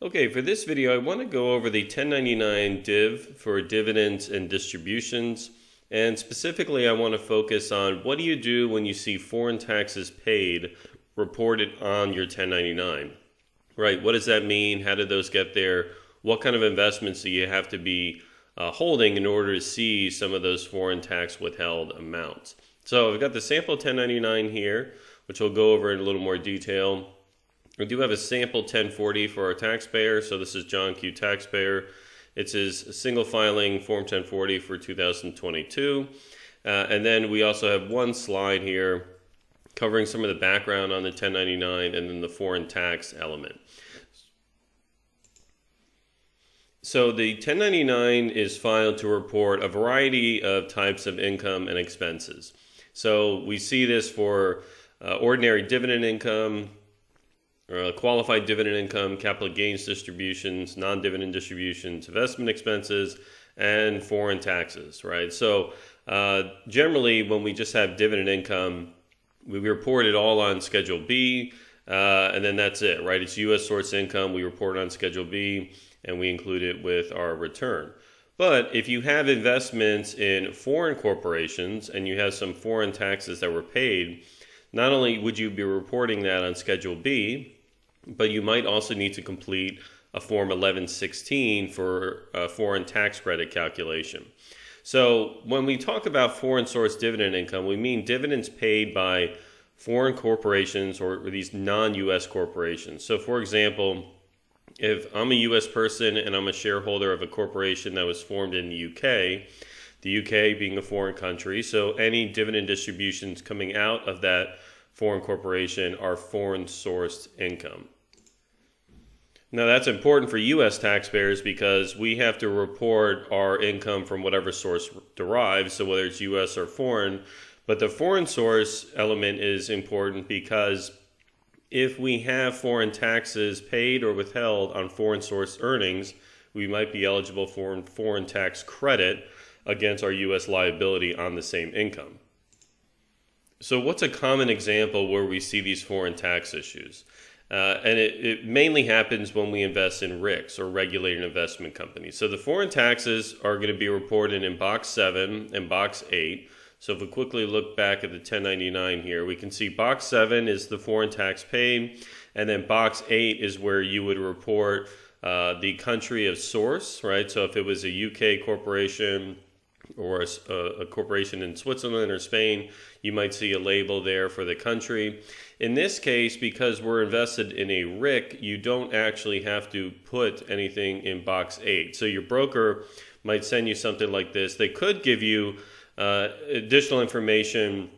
Okay, for this video, I want to go over the 1099 DIV for dividends and distributions. And specifically, I want to focus on what do you do when you see foreign taxes paid reported on your 1099, right? What does that mean? How did those get there? What kind of investments do you have to be holding in order to see some of those foreign tax withheld amounts? So I've got the sample 1099 here, which we'll go over in a little more detail. We do have a sample 1040 for our taxpayer. So this is John Q. Taxpayer. It's his single filing Form 1040 for 2022. And then we also have one slide here covering some of the background on the 1099 and then the foreign tax element. So the 1099 is filed to report a variety of types of income and expenses. So we see this for ordinary dividend income, qualified dividend income, capital gains distributions, non-dividend distributions, investment expenses, and foreign taxes, right? So generally, when we just have dividend income, we report it all on Schedule B, and then that's it, right? It's U.S. source income. We report on Schedule B, and we include it with our return. But if you have investments in foreign corporations and you have some foreign taxes that were paid, not only would you be reporting that on Schedule B, but you might also need to complete a Form 1116 for a foreign tax credit calculation. So when we talk about foreign source dividend income, we mean dividends paid by foreign corporations or these non-U.S. corporations. So for example, if I'm a U.S. person and I'm a shareholder of a corporation that was formed in the UK being a foreign country, so any dividend distributions coming out of that foreign corporation are foreign sourced income. Now that's important for U.S. taxpayers because we have to report our income from whatever source derives, so whether it's U.S. or foreign. But the foreign source element is important because if we have foreign taxes paid or withheld on foreign source earnings, we might be eligible for a foreign tax credit against our U.S. liability on the same income. So what's a common example where we see these foreign tax issues? And it mainly happens when we invest in REITs or regulated investment companies. So the foreign taxes are going to be reported in Box 7 and Box 8. So if we quickly look back at the 1099 here, we can see Box 7 is the foreign tax paid, and then Box 8 is where you would report the country of source, right? So if it was a UK corporation or a corporation in Switzerland or Spain, you might see a label there for the country. In this case, because we're invested in a REIT, you don't actually have to put anything in Box 8. So your broker might send you something like this. They could give you additional information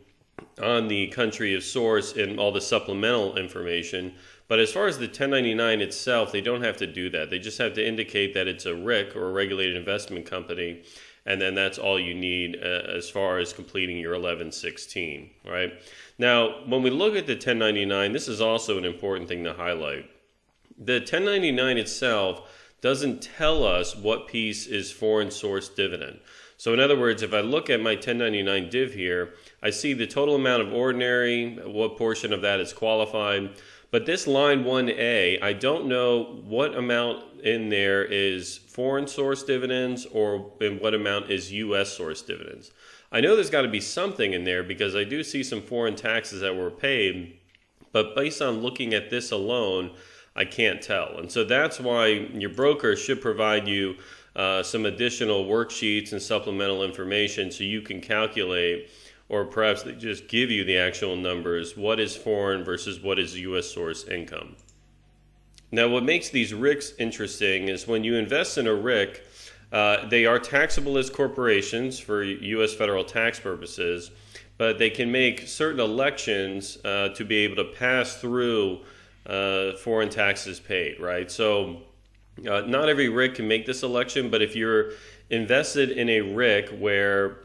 on the country of source and all the supplemental information. But as far as the 1099 itself, they don't have to do that. They just have to indicate that it's a REIT or a regulated investment company. And then that's all you need as far as completing your 1116, right? Now, when we look at the 1099, this is also an important thing to highlight. The 1099 itself doesn't tell us what piece is foreign source dividend. So in other words, if I look at my 1099 div here, I see the total amount of ordinary, what portion of that is qualified. But this line 1A, I don't know what amount in there is foreign source dividends or in what amount is U.S. source dividends. I know there's got to be something in there because I do see some foreign taxes that were paid, but based on looking at this alone, I can't tell. And so that's why your broker should provide you some additional worksheets and supplemental information so you can calculate, or perhaps they just give you the actual numbers, what is foreign versus what is U.S. source income. Now, what makes these REITs interesting is when you invest in a REIT, they are taxable as corporations for U.S. federal tax purposes, but they can make certain elections to be able to pass through foreign taxes paid, right? So not every REIT can make this election, but if you're invested in a REIT where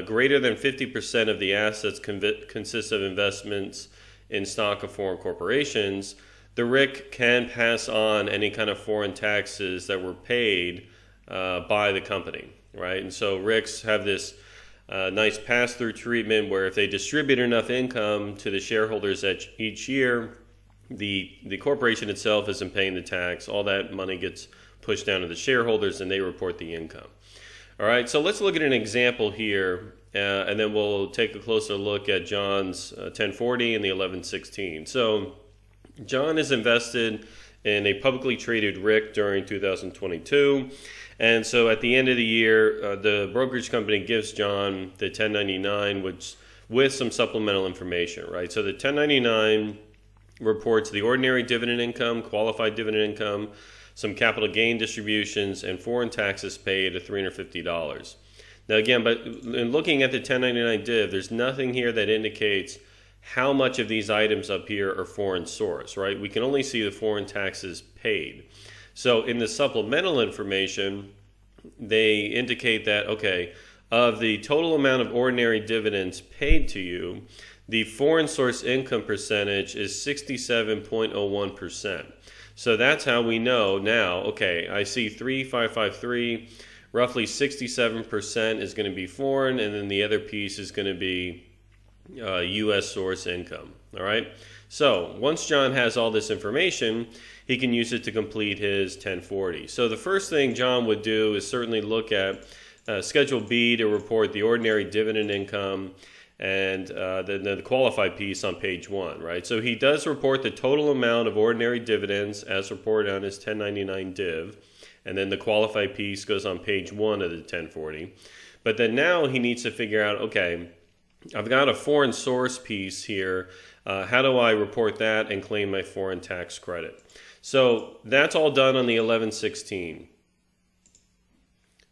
greater than 50% of the assets consist of investments in stock of foreign corporations, the REIT can pass on any kind of foreign taxes that were paid by the company, right? And so REITs have this nice pass-through treatment where if they distribute enough income to the shareholders each year, The corporation itself isn't paying the tax. All that money gets pushed down to the shareholders, and they report the income. All right, so let's look at an example here, and then we'll take a closer look at John's 1040 and the 1116. So John is invested in a publicly traded REIT during 2022. And so at the end of the year, the brokerage company gives John the 1099, which with some supplemental information, right? So the 1099 reports the ordinary dividend income, qualified dividend income, some capital gain distributions, and foreign taxes paid of $350. Now again, but in looking at the 1099 div, there's nothing here that indicates how much of these items up here are foreign source, right? We can only see the foreign taxes paid. So in the supplemental information, they indicate that, okay, of the total amount of ordinary dividends paid to you, the foreign source income percentage is 67.01%. So that's how we know now, okay, I see 3553, roughly 67% is going to be foreign, and then the other piece is going to be U.S. source income, all right? So once John has all this information, he can use it to complete his 1040. So the first thing John would do is certainly look at Schedule B to report the ordinary dividend income and the qualified piece on page 1, right? So he does report the total amount of ordinary dividends as reported on his 1099 div, and then the qualified piece goes on page 1 of the 1040. But then now he needs to figure out, okay, I've got a foreign source piece here. How do I report that and claim my foreign tax credit? So that's all done on the 1116.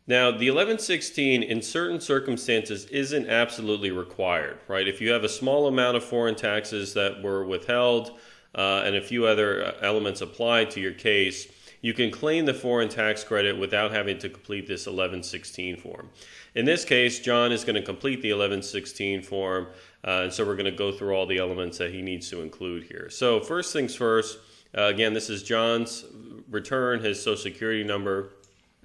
Now, the 1116 in certain circumstances isn't absolutely required, right? If you have a small amount of foreign taxes that were withheld and a few other elements applied to your case, you can claim the foreign tax credit without having to complete this 1116 form. In this case, John is going to complete the 1116 form, and so we're going to go through all the elements that he needs to include here. So first things first, again, this is John's return, his Social Security number,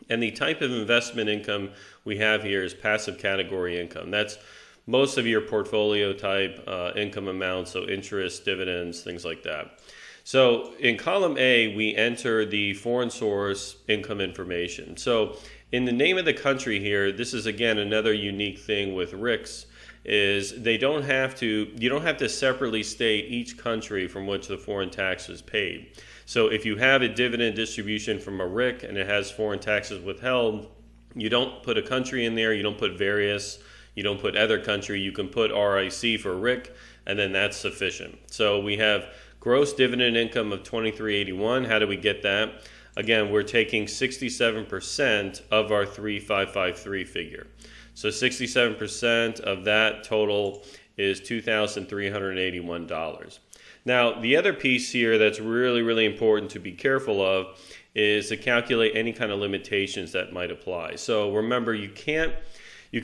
and the type of investment income we have here is passive category income. That's most of your portfolio type income amounts, so interest, dividends, things like that. So in column A, we enter the foreign source income information. So in the name of the country here, this is again another unique thing with RICs, is you don't have to separately state each country from which the foreign tax was paid. So if you have a dividend distribution from a RIC and it has foreign taxes withheld, you don't put a country in there, you don't put various, you don't put other country, you can put RIC for RIC, and then that's sufficient. So we have gross dividend income of $23.81. How do we get that? Again, we're taking 67% of our 3553 figure. So 67% of that total is $2,381. Now, the other piece here that's really, really important to be careful of is to calculate any kind of limitations that might apply. So remember, you can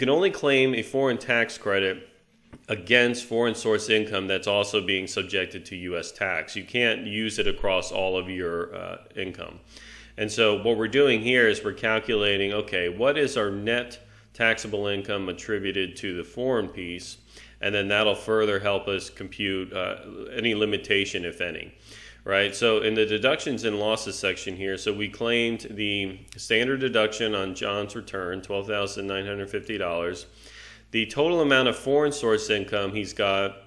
only claim a foreign tax credit against foreign source income that's also being subjected to U.S. tax. You can't use it across all of your income. And so what we're doing here is we're calculating, okay, what is our net taxable income attributed to the foreign piece? And then that'll further help us compute any limitation, if any, right? So in the deductions and losses section here, so we claimed the standard deduction on John's return, $12,950. The total amount of foreign source income he's got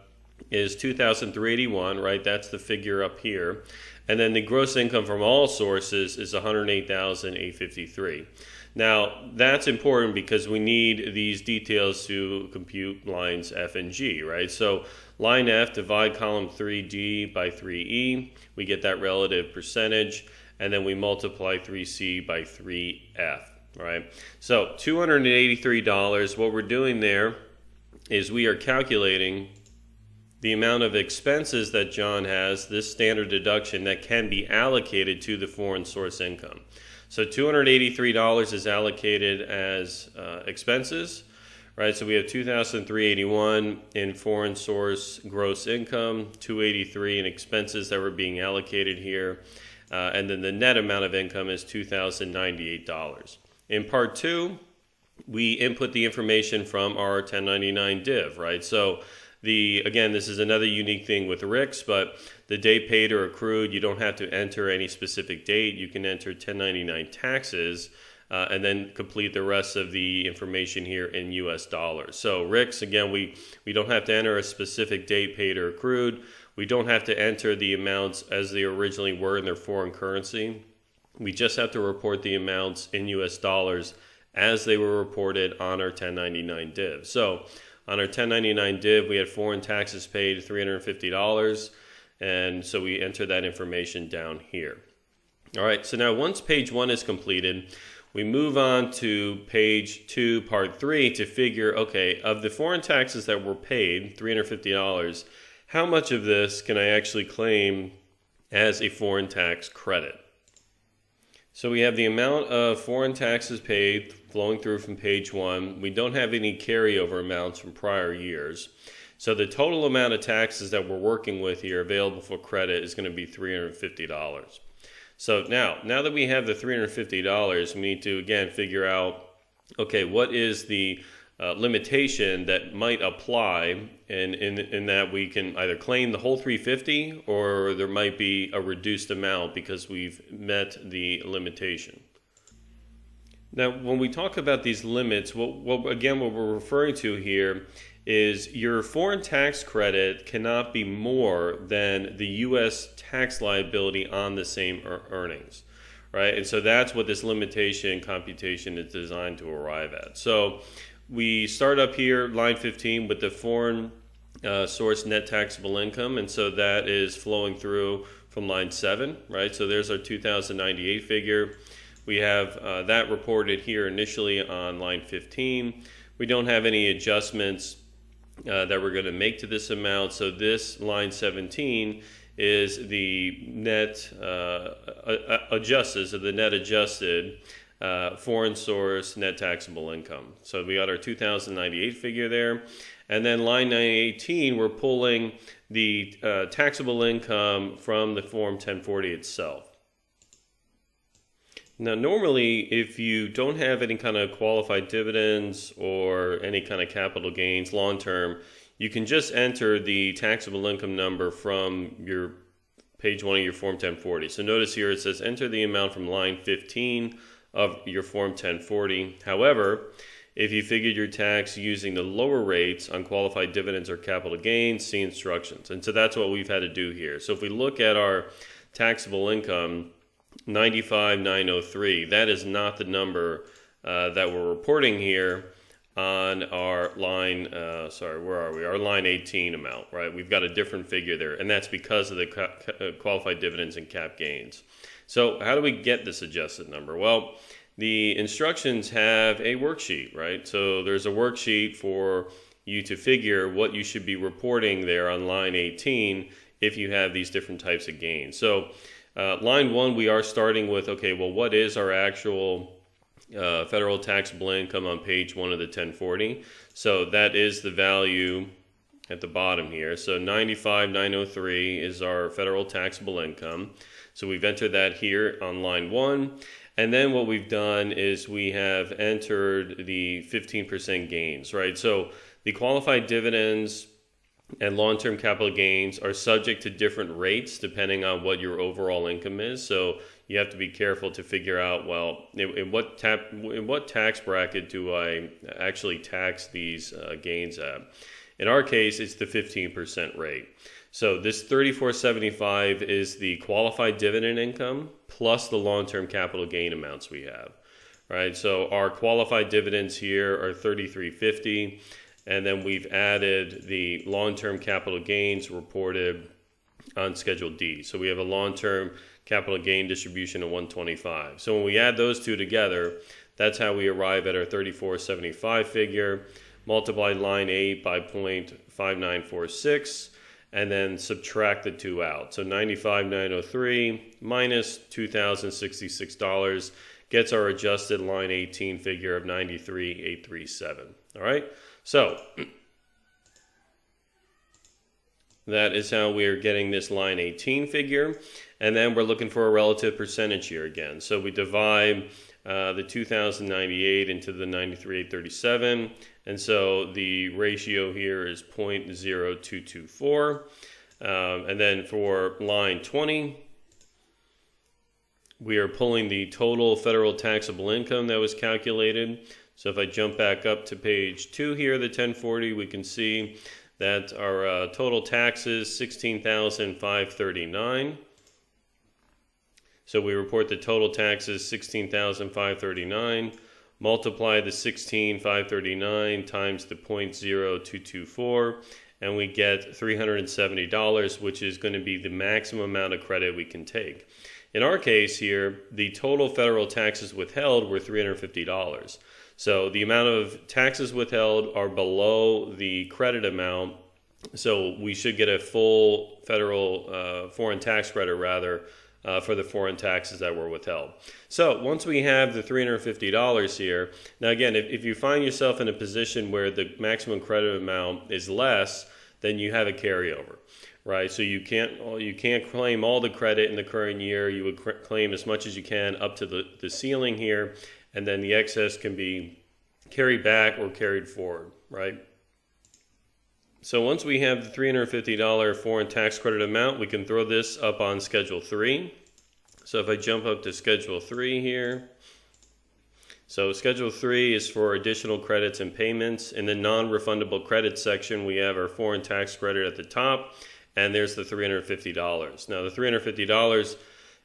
is $2,381, right? That's the figure up here. And then the gross income from all sources is $108,853. Now, that's important because we need these details to compute lines F and G, right? So line F, divide column 3D by 3E. We get that relative percentage, and then we multiply 3C by 3F, right? So $283, what we're doing there is we are calculating the amount of expenses that John has, this standard deduction, that can be allocated to the foreign source income. So $283 is allocated as expenses, right? So we have $2,381 in foreign source gross income, $283 in expenses that were being allocated here, and then the net amount of income is $2,098. In part 2, we input the information from our 1099 div, right? So Again, this is another unique thing with RICs, but the date paid or accrued, you don't have to enter any specific date. You can enter 1099 taxes and then complete the rest of the information here in US dollars. So RICs, again, we don't have to enter a specific date paid or accrued. We don't have to enter the amounts as they originally were in their foreign currency. We just have to report the amounts in US dollars as they were reported on our 1099 div. So on our 1099 div, we had foreign taxes paid $350, and so we enter that information down here. All right, so now once page 1 is completed, we move on to page 2, part 3 to figure, okay, of the foreign taxes that were paid, $350, how much of this can I actually claim as a foreign tax credit? So we have the amount of foreign taxes paid flowing through from page 1. We don't have any carryover amounts from prior years. So the total amount of taxes that we're working with here available for credit is going to be $350. So now that we have the $350, we need to again figure out, okay, what is the limitation that might apply, and in that we can either claim the whole $350 or there might be a reduced amount because we've met the limitation. Now, when we talk about these limits, what we're referring to here is your foreign tax credit cannot be more than the U.S. tax liability on the same earnings, right? And so that's what this limitation computation is designed to arrive at. So we start up here, line 15, with the foreign source net taxable income, and so that is flowing through from line 7, right? So there's our 2098 figure. We have that reported here initially on line 15. We don't have any adjustments that we're going to make to this amount, so this line 17 is the net adjusted, so the net adjusted foreign source net taxable income. So we got our 2098 figure there. And then line 918, we're pulling the taxable income from the Form 1040 itself. Now, normally, if you don't have any kind of qualified dividends or any kind of capital gains long term, you can just enter the taxable income number from your page 1 of your Form 1040. So notice here it says enter the amount from line 15 of your Form 1040. However, if you figured your tax using the lower rates on qualified dividends or capital gains, see instructions. And so that's what we've had to do here. So if we look at our taxable income, 95,903, that is not the number that we're reporting here on our line, our line 18 amount, right? We've got a different figure there, and that's because of the qualified dividends and cap gains. So how do we get this adjusted number? Well, the instructions have a worksheet, right? So there's a worksheet for you to figure what you should be reporting there on line 18 if you have these different types of gains. So line 1, we are starting with, okay, well, what is our actual federal taxable income on page 1 of the 1040? So that is the value at the bottom here. So 95,903 is our federal taxable income. So we've entered that here on line 1. And then what we've done is we have entered the 15% gains, right? So the qualified dividends and long-term capital gains are subject to different rates depending on what your overall income is. So you have to be careful to figure out, well, in what tax bracket do I actually tax these gains at? In our case, it's the 15% rate. So this $34.75 is the qualified dividend income plus the long-term capital gain amounts we have, right? So our qualified dividends here are $33.50, and then we've added the long-term capital gains reported on Schedule D. So we have a long-term capital gain distribution of $125. So when we add those two together, that's how we arrive at our $34.75 figure. Multiply line 8 by 0.5946. And then subtract the two out. So 95,903 minus $2,066 gets our adjusted line 18 figure of 93,837. All right. So That is how we are getting this line 18 figure. And then we're looking for a relative percentage here again. So we divide the 2,098 into the 93,837. And so the ratio here is 0.0224. And then for line 20, we are pulling the total federal taxable income that was calculated. So if I jump back up to page 2 here, the 1040, we can see that our total taxes, $16,539. So we report the total taxes, $16,539. Multiply the $16,539 times the 0.0224, and we get $370, which is going to be the maximum amount of credit we can take. In our case here, the total federal taxes withheld were $350. So the amount of taxes withheld are below the credit amount, so we should get a full federal foreign tax credit rather for the foreign taxes that were withheld. So once we have the $350 here, now again, if you find yourself in a position where the maximum credit amount is less, then you have a carryover, right? So you can't claim all the credit in the current year. You would claim as much as you can up to the ceiling here, and then the excess can be carried back or carried forward, right? So once we have the $350 foreign tax credit amount, we can throw this up on Schedule 3. So if I jump up to Schedule 3 here, so Schedule 3 is for additional credits and payments. In the non-refundable credits section, we have our foreign tax credit at the top, and there's the $350. Now the $350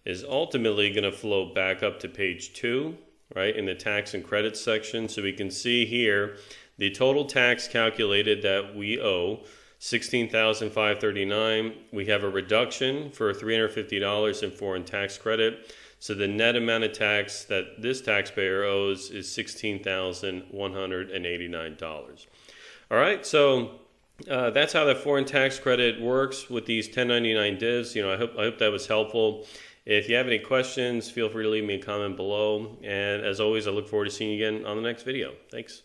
is ultimately going to flow back up to page 2, right, in the tax and credits section. So we can see here the total tax calculated that we owe, $16,539. We have a reduction for $350 in foreign tax credit. So the net amount of tax that this taxpayer owes is $16,189. All right, so that's how the foreign tax credit works with these 1099 divs. I hope that was helpful. If you have any questions, feel free to leave me a comment below. And as always, I look forward to seeing you again on the next video. Thanks.